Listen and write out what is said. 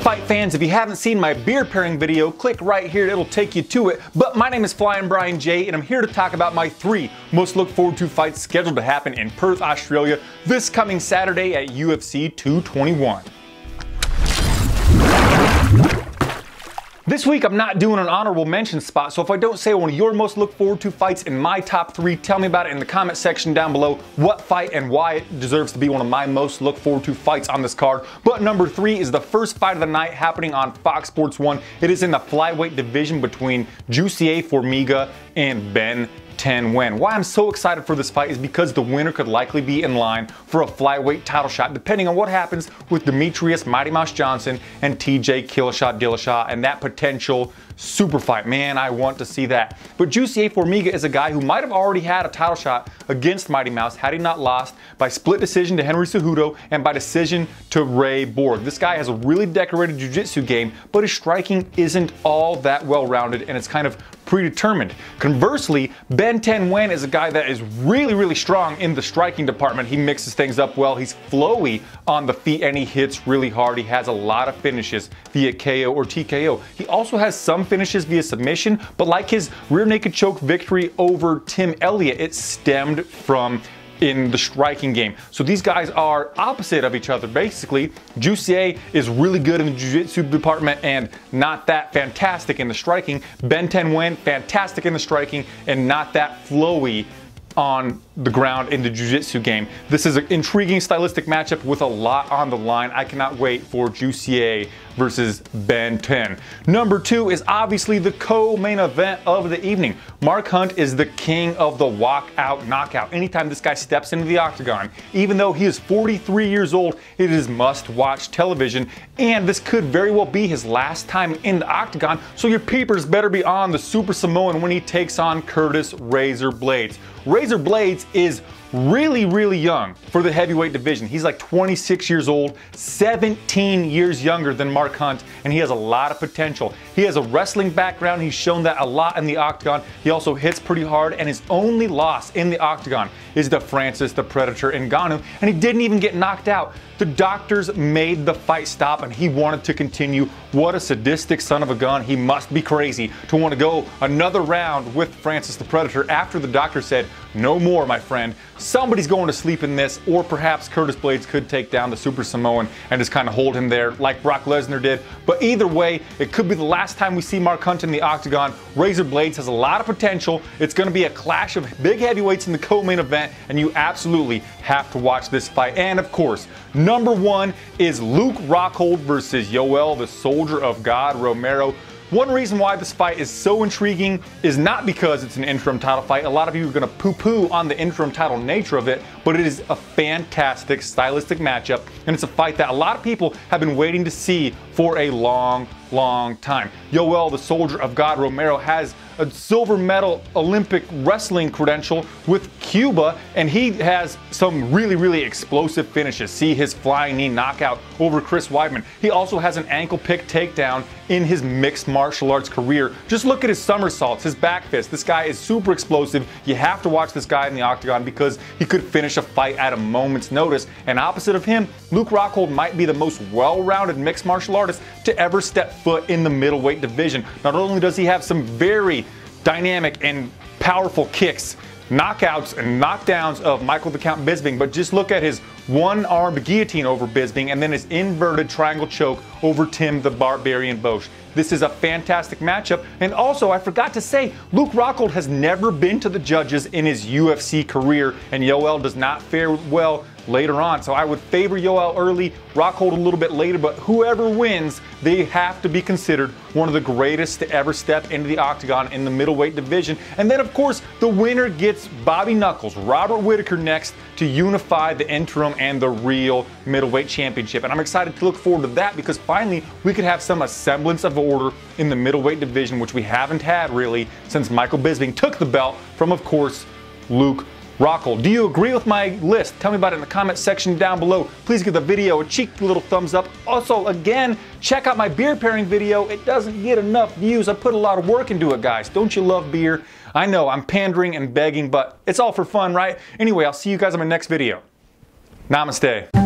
Fight fans, if you haven't seen my beer pairing video, click right here, it'll take you to it. But my name is Flying Brian J, and I'm here to talk about my 3 most look forward to fights scheduled to happen in Perth, Australia this coming Saturday at UFC 221. This week I'm not doing an honorable mention spot, so if I don't say one of your most look forward to fights in my top 3, tell me about it in the comment section down below, what fight and why it deserves to be one of my most look forward to fights on this card. But number 3 is the first fight of the night happening on Fox Sports 1. It is in the flyweight division between Jussier Formiga and Ben 10 Nguyen. Why I'm so excited for this fight is because the winner could likely be in line for a flyweight title shot depending on what happens with Demetrius Mighty Mouse Johnson and TJ Killshot Dillashaw and that potential super fight. Man, I want to see that. But Jussier Formiga is a guy who might have already had a title shot against Mighty Mouse had he not lost by split decision to Henry Cejudo and by decision to Ray Borg. This guy has a really decorated jiu-jitsu game, but his striking isn't all that well-rounded and it's kind of predetermined. Conversely, Ben 10 Nguyen is a guy that is really strong in the striking department. He mixes things up well. He's flowy on the feet and he hits really hard. He has a lot of finishes via KO or TKO. He also has some finishes via submission, but like his rear naked choke victory over Tim Elliott, it stemmed from in the striking game. So these guys are opposite of each other. Basically, Jussier is really good in the jiu-jitsu department and not that fantastic in the striking. Ben 10 Nguyen, fantastic in the striking and not that flowy on the ground in the jiu-jitsu game. This is an intriguing stylistic matchup with a lot on the line. I cannot wait for Jussier versus Ben 10. Number 2 is obviously the co-main event of the evening. Mark Hunt is the king of the walkout knockout. Anytime this guy steps into the octagon, even though he is 43 years old, it is must-watch television, and this could very well be his last time in the octagon, so your peepers better be on the Super Samoan when he takes on Curtis Razor Blades. Razor Blades is really young for the heavyweight division. He's like 26 years old, 17 years younger than Mark Hunt, and he has a lot of potential. He has a wrestling background. He's shown that a lot in the octagon. He also hits pretty hard, and his only loss in the octagon is to Francis the Predator Ngannou, and he didn't even get knocked out. The doctors made the fight stop, and he wanted to continue. What a sadistic son of a gun. He must be crazy to want to go another round with Francis the Predator after the doctor said, "No more, my friend. Somebody's going to sleep in this," or perhaps Curtis Blades could take down the Super Samoan and just kind of hold him there like Brock Lesnar did. But either way, it could be the last time we see Mark Hunt in the octagon. Razor Blades has a lot of potential. It's going to be a clash of big heavyweights in the co-main event, and you absolutely have to watch this fight. And of course, number 1 is Luke Rockhold versus Yoel, the Soldier of God, Romero. One reason why this fight is so intriguing is not because it's an interim title fight. A lot of you are going to poo-poo on the interim title nature of it, but it is a fantastic stylistic matchup, and it's a fight that a lot of people have been waiting to see for a long time. Yoel, the Soldier of God, Romero, has a silver medal Olympic wrestling credential with Cuba, and he has some really explosive finishes. See his flying knee knockout over Chris Weidman. He also has an ankle pick takedown in his mixed martial arts career. Just look at his somersaults, his back fist. This guy is super explosive. You have to watch this guy in the octagon because he could finish a fight at a moment's notice. And opposite of him, Luke Rockhold might be the most well-rounded mixed martial artist to ever step foot in the middleweight division. Not only does he have some very dynamic and powerful kicks, knockouts and knockdowns of Michael the Count Bisping, but just look at his one-armed guillotine over Bisping and then his inverted triangle choke over Tim the Barbarian Bosch. This is a fantastic matchup, and also I forgot to say, Luke Rockhold has never been to the judges in his UFC career, and Yoel does not fare well later on. So I would favor Yoel early, Rockhold a little bit later, but whoever wins, they have to be considered one of the greatest to ever step into the octagon in the middleweight division. And then of course, the winner gets Bobby Knuckles, Robert Whittaker, next to unify the interim and the real middleweight championship. And I'm excited to look forward to that because finally we could have some semblance of order in the middleweight division, which we haven't had really since Michael Bisping took the belt from, of course, Luke Rockhold. Do you agree with my list? Tell me about it in the comment section down below. Please give the video a cheeky little thumbs up. Also, again, check out my beer pairing video. It doesn't get enough views. I put a lot of work into it, guys. Don't you love beer? I know I'm pandering and begging, but it's all for fun, right? Anyway, I'll see you guys in my next video. Namaste.